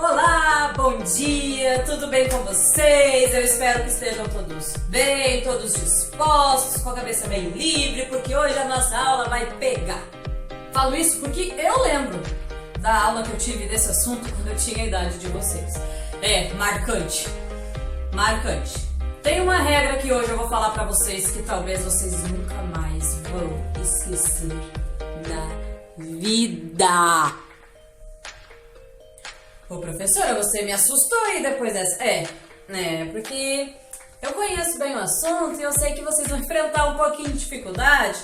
Olá, bom dia, tudo bem com vocês? Eu espero que estejam todos bem, todos dispostos, com a cabeça bem livre, porque hoje a nossa aula vai pegar. Falo isso porque eu lembro da aula que eu tive desse assunto quando eu tinha a idade de vocês. É marcante, marcante. Tem uma regra que hoje eu vou falar pra vocês que talvez vocês nunca mais vão esquecer na vida. Ô professora, você me assustou aí depois dessa. Porque eu conheço bem o assunto e eu sei que vocês vão enfrentar um pouquinho de dificuldade.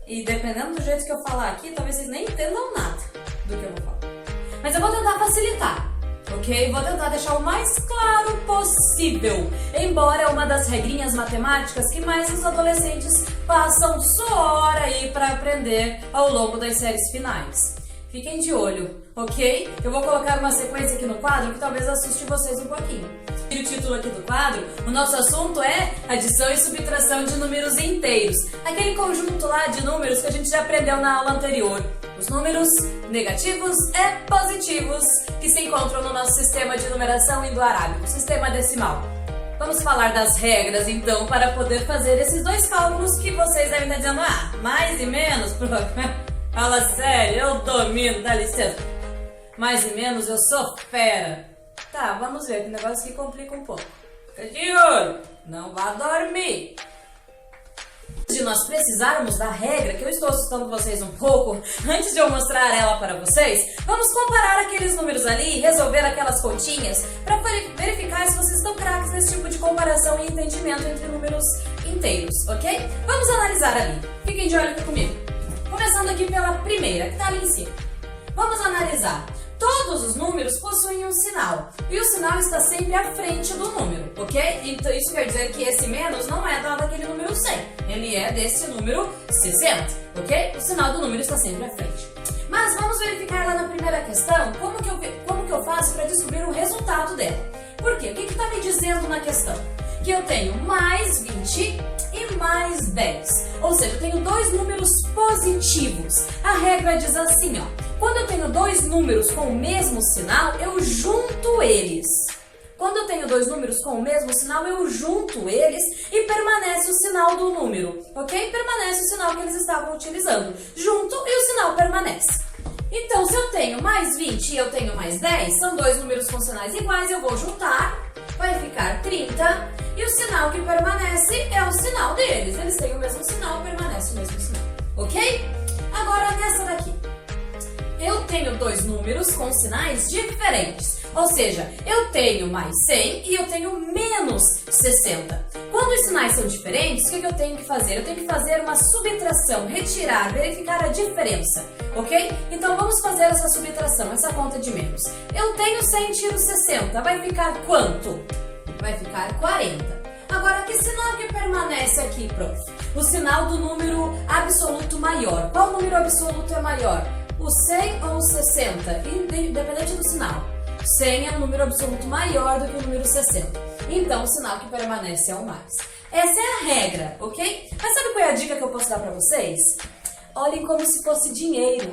E dependendo do jeito que eu falar aqui, talvez vocês nem entendam nada do que eu vou falar. Mas eu vou tentar facilitar, ok? Vou tentar deixar o mais claro possível. Embora é uma das regrinhas matemáticas que mais os adolescentes passam suor aí para aprender ao longo das séries finais. Fiquem de olho, ok? Eu vou colocar uma sequência aqui no quadro que talvez assuste vocês um pouquinho. E o título aqui do quadro, o nosso assunto é adição e subtração de números inteiros. Aquele conjunto lá de números que a gente já aprendeu na aula anterior. Os números negativos e positivos que se encontram no nosso sistema de numeração indo-arábico, sistema decimal. Vamos falar das regras, então, para poder fazer esses dois cálculos que vocês devem estar dizendo, mais e menos, fala sério, eu domino, dá licença. Mais e menos, eu sou fera. Tá, vamos ver, que negócio que complica um pouco. Fica de olho, não vá dormir. Se nós precisarmos da regra, que eu estou assustando vocês um pouco, antes de eu mostrar ela para vocês, vamos comparar aqueles números ali e resolver aquelas continhas para verificar se vocês estão craques nesse tipo de comparação e entendimento entre números inteiros, ok? Vamos analisar ali. Fiquem de olho aqui comigo. Começando aqui pela primeira, que está ali em cima. Vamos analisar. Todos os números possuem um sinal, e o sinal está sempre à frente do número, ok? Então isso quer dizer que esse menos não é daquele número 100, ele é desse número 60, ok? O sinal do número está sempre à frente. Mas vamos verificar lá na primeira questão como que eu faço para descobrir o resultado dela. Por quê? O que está me dizendo na questão? Que eu tenho mais 20 e mais 10. Ou seja, eu tenho dois números positivos. A regra diz assim, ó. Quando eu tenho dois números com o mesmo sinal, eu junto eles. Quando eu tenho dois números com o mesmo sinal, eu junto eles e permanece o sinal do número, ok? Permanece o sinal que eles estavam utilizando. Junto e o sinal permanece. Então, se eu tenho mais 20 e eu tenho mais 10, são dois números com sinais iguais, eu vou juntar, vai ficar 30, e o sinal que permanece é o sinal deles. Eles têm o mesmo sinal, permanece o mesmo sinal, ok? Agora, nessa daqui, eu tenho dois números com sinais diferentes, ou seja, eu tenho mais 100 e eu tenho menos 60. Quando os sinais são diferentes, o que eu tenho que fazer? Eu tenho que fazer uma subtração, retirar, verificar a diferença, ok? Então vamos fazer essa subtração, essa conta de menos. Eu tenho 100 tiro 60, vai ficar quanto? Vai ficar 40. Agora, que sinal que permanece aqui, prof? O sinal do número absoluto maior. Qual número absoluto é maior? O 100 ou o 60? Independente do sinal. 100 é um número absoluto maior do que o número 60. Então, o sinal que permanece é o mais. Essa é a regra, ok? Mas sabe qual é a dica que eu posso dar pra vocês? Olhem como se fosse dinheiro,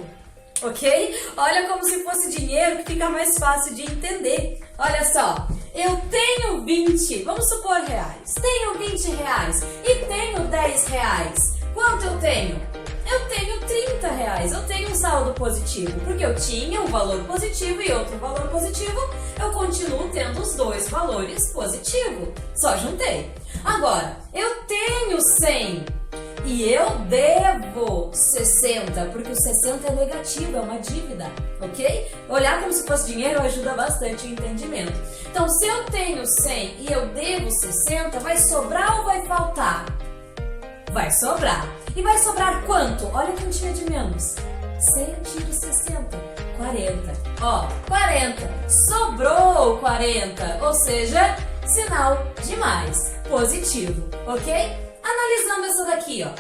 ok? Olha como se fosse dinheiro que fica mais fácil de entender. Olha só, eu tenho 20, vamos supor reais. Tenho 20 reais e tenho 10 reais. Quanto eu tenho? Eu tenho 30 reais, eu tenho um saldo positivo, porque eu tinha um valor positivo e outro valor positivo, eu continuo tendo os dois valores positivos, só juntei. Agora, eu tenho 100 e eu devo 60, porque o 60 é negativo, é uma dívida, ok? Olhar como se fosse dinheiro ajuda bastante o entendimento. Então, se eu tenho 100 e eu devo 60, vai sobrar ou vai faltar? Vai sobrar. E vai sobrar quanto? Olha a quantia de menos. 100 tiro 60. 40. Ó, 40. Sobrou 40. Ou seja, sinal de mais. Positivo. Ok? Analisando essa daqui, ó.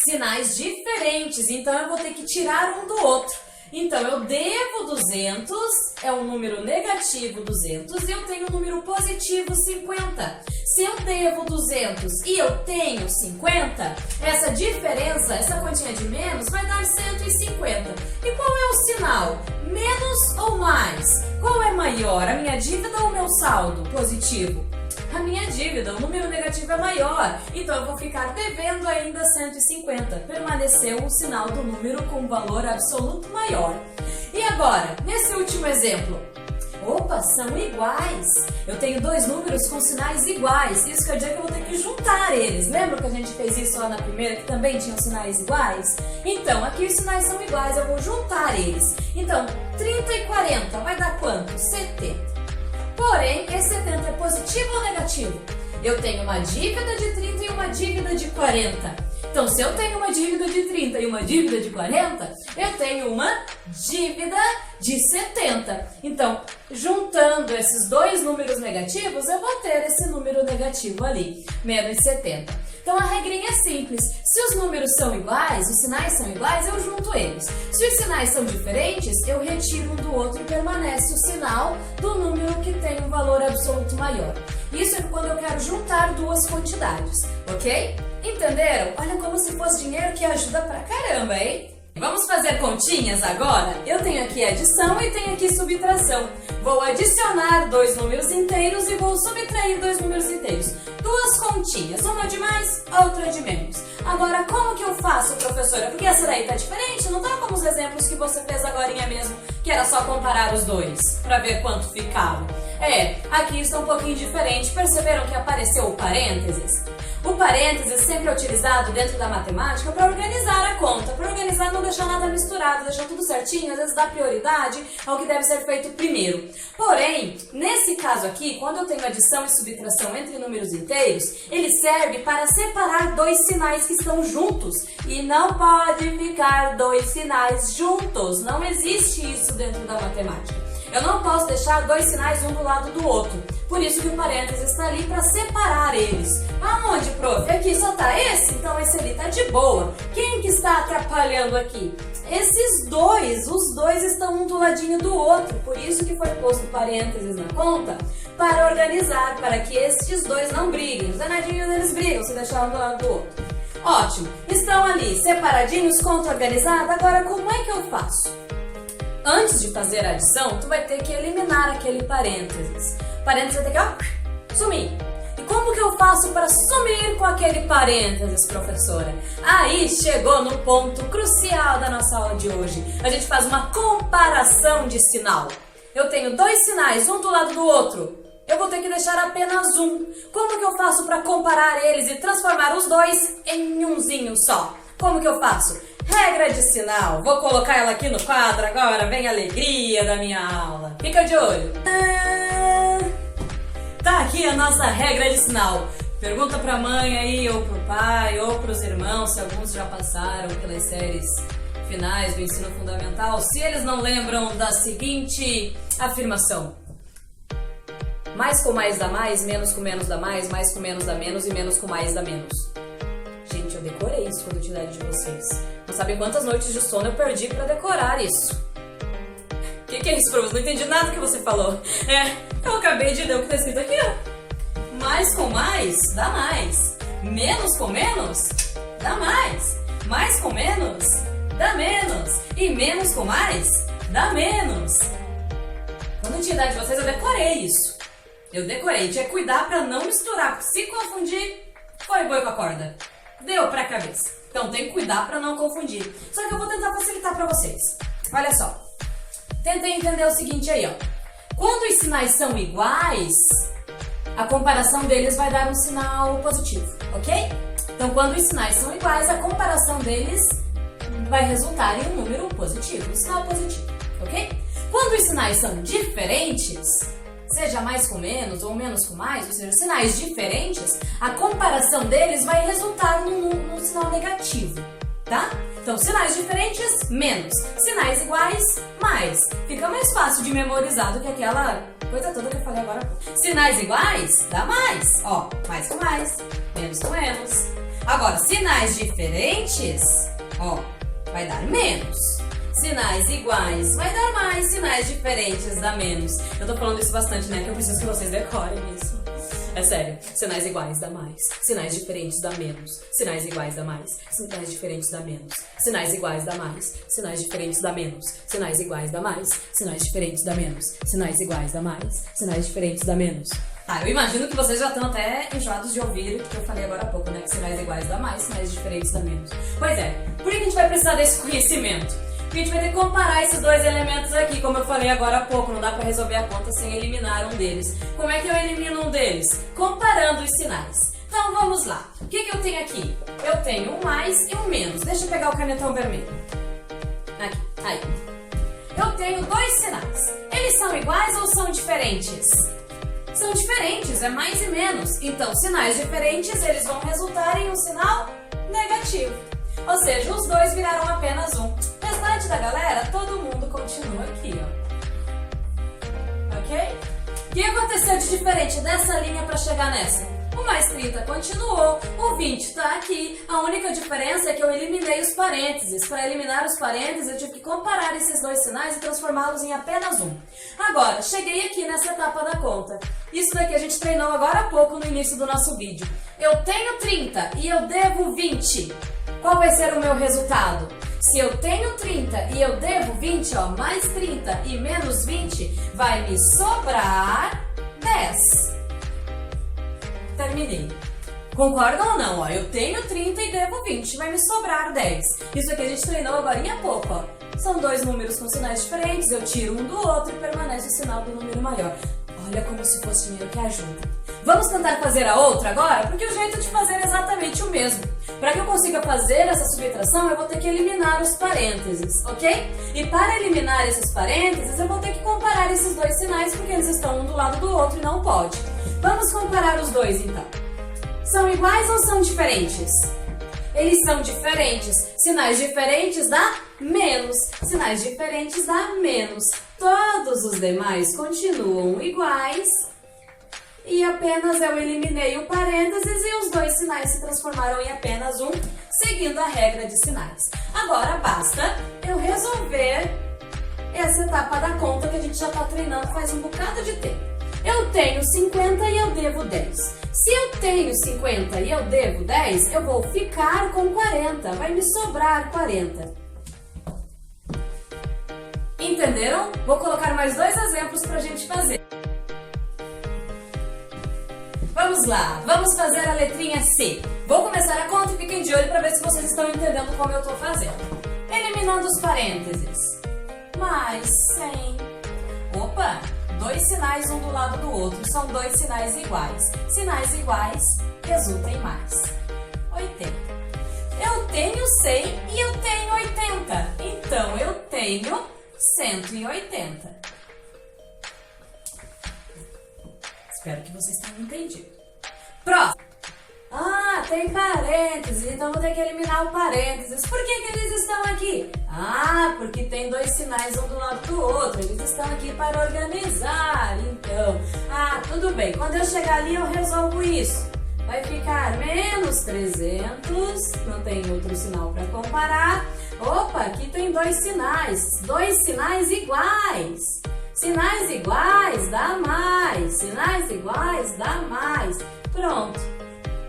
Sinais diferentes. Então, eu vou ter que tirar um do outro. Então, eu devo 200, é um número negativo 200, e eu tenho um número positivo 50. Se eu devo 200 e eu tenho 50, essa diferença, essa quantia de menos, vai dar 150. E qual é o sinal? Menos menos ou mais? Qual é maior, a minha dívida ou o meu saldo positivo? A minha dívida, o número negativo é maior, então eu vou ficar devendo ainda 150. Permaneceu o sinal do número com valor absoluto maior. E agora, nesse último exemplo? Opa, são iguais. Eu tenho dois números com sinais iguais. Isso quer dizer que eu vou ter que juntar eles. Lembra que a gente fez isso lá na primeira, que também tinham sinais iguais? Então, aqui os sinais são iguais, eu vou juntar eles. Então, 30 e 40 vai dar quanto? 70. Porém, esse 70 é positivo ou negativo? Eu tenho uma dívida de 30 e uma dívida de 40. Então, se eu tenho uma dívida de 30 e uma dívida de 40, eu tenho uma dívida de 70. Então, juntando esses dois números negativos, eu vou ter esse número negativo ali, menos 70. Então, a regrinha é simples. Se os números são iguais, os sinais são iguais, eu junto eles. Se os sinais são diferentes, eu retiro um do outro e permanece o sinal do número que tem um valor absoluto maior. Isso é quando eu quero juntar duas quantidades, ok? Entenderam? Olha como se fosse dinheiro que ajuda pra caramba, hein? Vamos fazer continhas agora? Eu tenho aqui adição e tenho aqui subtração. Vou adicionar dois números inteiros e vou subtrair dois números inteiros. Duas continhas, uma de mais, outra de menos. Agora, como que eu faço, professora? Porque essa daí tá diferente, não tá como os exemplos que você fez agorinha mesmo, que era só comparar os dois, pra ver quanto ficava. Aqui está um pouquinho diferente. Perceberam que apareceu o parênteses? O parênteses sempre é utilizado dentro da matemática para organizar a conta, para organizar, não deixar nada misturado, deixar tudo certinho, às vezes dá prioridade ao que deve ser feito primeiro. Porém, nesse caso aqui, quando eu tenho adição e subtração entre números inteiros, ele serve para separar dois sinais que estão juntos. E não pode ficar dois sinais juntos, não existe isso dentro da matemática. Eu não posso deixar dois sinais um do lado do outro. Por isso que o parênteses está ali para separar eles. Aonde, prof? Aqui só tá esse? Então esse ali tá de boa. Quem que está atrapalhando aqui? Esses dois, os dois estão um do ladinho do outro. Por isso que foi posto parênteses na conta, para organizar, para que esses dois não briguem. Os danadinhos eles brigam se deixar um do lado do outro. Ótimo, estão ali separadinhos, conta organizada. Agora como é que eu faço? Antes de fazer a adição, tu vai ter que eliminar aquele parênteses. O parênteses vai ter que sumir. E como que eu faço para sumir com aquele parênteses, professora? Aí chegou no ponto crucial da nossa aula de hoje. A gente faz uma comparação de sinal. Eu tenho dois sinais, um do lado do outro. Eu vou ter que deixar apenas um. Como que eu faço para comparar eles e transformar os dois em umzinho só? Como que eu faço? Regra de sinal. Vou colocar ela aqui no quadro agora. Vem a alegria da minha aula. Fica de olho. Tá aqui a nossa regra de sinal. Pergunta pra mãe aí, ou pro pai, ou pros irmãos, se alguns já passaram pelas séries finais do ensino fundamental, se eles não lembram da seguinte afirmação: mais com mais dá mais, menos com menos dá mais com menos dá menos e menos com mais dá menos. Gente, eu decorei isso quando eu tive de vocês. Não sabem quantas noites de sono eu perdi pra decorar isso. O que é isso, professor? Não entendi nada que você falou. Eu acabei de ler o que tá escrito aqui, ó. Mais com mais dá mais. Menos com menos dá mais. Mais com menos dá menos. E menos com mais dá menos. Quando eu tinha idade de vocês, eu decorei isso. Eu decorei. Tinha que cuidar pra não misturar, porque se confundir, foi boi com a corda. Deu pra cabeça. Então tem que cuidar pra não confundir. Só que eu vou tentar facilitar pra vocês. Olha só. Tentei entender o seguinte aí, ó. Quando os sinais são iguais, a comparação deles vai dar um sinal positivo, ok? Então quando os sinais são iguais, a comparação deles vai resultar em um número positivo, um sinal positivo, ok? Quando os sinais são diferentes, seja mais com menos ou menos com mais, ou seja, sinais diferentes, a comparação deles vai resultar num sinal negativo, tá? Então, sinais diferentes, menos. Sinais iguais, mais. Fica mais fácil de memorizar do que aquela coisa toda que eu falei agora. Sinais iguais, dá mais. Ó, mais com mais, menos com menos. Agora, sinais diferentes, ó, vai dar menos. Sinais iguais vai dar mais, sinais diferentes dá menos. Eu tô falando isso bastante, né? Que eu preciso que vocês decorem isso. É sério, sinais iguais dá mais, sinais diferentes dá menos, sinais iguais dá mais, sinais diferentes dá menos, sinais iguais dá mais, sinais diferentes dá menos, sinais iguais dá mais, sinais diferentes dá menos, sinais iguais dá mais, sinais diferentes dá menos. Tá, eu imagino que vocês já estão até enjoados de ouvir o que eu falei agora há pouco, né? Que sinais iguais dá mais, sinais diferentes dá menos. Pois é, por que a gente vai precisar desse conhecimento? Porque a gente vai ter que comparar esses dois elementos aqui, como eu falei agora há pouco, não dá pra resolver a conta sem eliminar um deles. Como é que eu elimino um deles? Comparando os sinais. Então vamos lá. O que eu tenho aqui? Eu tenho um mais e um menos. Deixa eu pegar o canetão vermelho. Aqui, aí. Eu tenho dois sinais. Eles são iguais ou são diferentes? São diferentes, é mais e menos. Então, sinais diferentes, eles vão resultar em um sinal negativo. Ou seja, os dois viraram apenas um. O restante da galera, todo mundo continua aqui, ó. Ok? O que aconteceu de diferente dessa linha para chegar nessa? O mais 30 continuou, o 20 está aqui. A única diferença é que eu eliminei os parênteses. Para eliminar os parênteses, eu tive que comparar esses dois sinais e transformá-los em apenas um. Agora, cheguei aqui nessa etapa da conta. Isso daqui a gente treinou agora há pouco no início do nosso vídeo. Eu tenho 30 e eu devo 20. Qual vai ser o meu resultado? Se eu tenho 30 e eu devo 20, ó, mais 30 e menos 20, vai me sobrar 10. Terminei. Concordam ou não? Ó, eu tenho 30 e devo 20, vai me sobrar 10. Isso aqui a gente treinou agora há pouco, ó. São dois números com sinais diferentes, eu tiro um do outro e permanece o sinal do número maior. Olha como se fosse dinheiro que ajuda. Vamos tentar fazer a outra agora? Porque o jeito de fazer é exatamente o mesmo. Para que eu consiga fazer essa subtração, eu vou ter que eliminar os parênteses, ok? E para eliminar esses parênteses, eu vou ter que comparar esses dois sinais, porque eles estão um do lado do outro e não pode. Vamos comparar os dois, então. São iguais ou são diferentes? Eles são diferentes. Sinais diferentes dá menos. Sinais diferentes dá menos. Todos os demais continuam iguais. E apenas eu eliminei o parênteses e os dois sinais se transformaram em apenas um, seguindo a regra de sinais. Agora basta eu resolver essa etapa da conta que a gente já está treinando faz um bocado de tempo. Eu tenho 50 e eu devo 10. Se eu tenho 50 e eu devo 10, eu vou ficar com 40. Vai me sobrar 40. Entenderam? Vou colocar mais dois exemplos para a gente fazer. Vamos lá, vamos fazer a letrinha C. Vou começar a conta e fiquem de olho para ver se vocês estão entendendo como eu estou fazendo. Eliminando os parênteses. Mais 100. Opa! Dois sinais um do lado do outro, são dois sinais iguais. Sinais iguais resultam em mais. 80. Eu tenho 100 e eu tenho 80. Então, eu tenho 180. Espero que vocês tenham entendido. Próximo. Ah, tem parênteses, então vou ter que eliminar o parênteses. Por que eles estão aqui? Ah, porque tem dois sinais um do lado do outro. Eles estão aqui para organizar. Então, tudo bem. Quando eu chegar ali, eu resolvo isso. Vai ficar menos 300. Não tem outro sinal para comparar. Opa, aqui tem dois sinais. Dois sinais iguais. Sinais iguais dá mais. Sinais iguais dá mais. Pronto.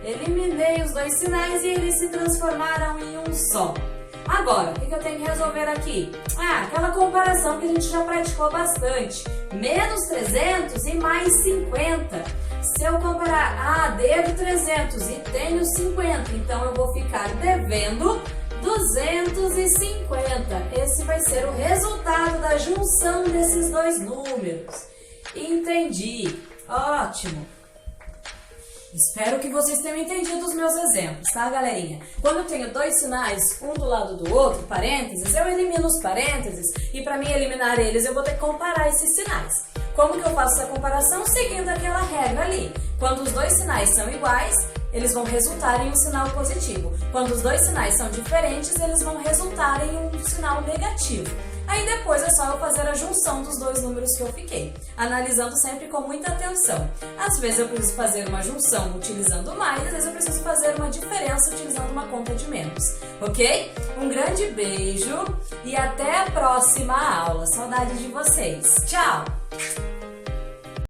Eliminei os dois sinais e eles se transformaram em um só. Agora, o que eu tenho que resolver aqui? Aquela comparação que a gente já praticou bastante. Menos 300 e mais 50. Se eu comparar, devo 300 e tenho 50, então eu vou ficar devendo 250. Esse vai ser o resultado da junção desses dois números. Entendi. Ótimo. Espero que vocês tenham entendido os meus exemplos, tá, galerinha? Quando eu tenho dois sinais, um do lado do outro, parênteses, eu elimino os parênteses e para mim eliminar eles eu vou ter que comparar esses sinais. Como que eu faço essa comparação? Seguindo aquela regra ali. Quando os dois sinais são iguais, eles vão resultar em um sinal positivo. Quando os dois sinais são diferentes, eles vão resultar em um sinal negativo. Aí depois é só eu fazer a junção dos dois números que eu fiquei, analisando sempre com muita atenção. Às vezes eu preciso fazer uma junção utilizando mais, às vezes eu preciso fazer uma diferença utilizando uma conta de menos, ok? Um grande beijo e até a próxima aula. Saudade de vocês. Tchau!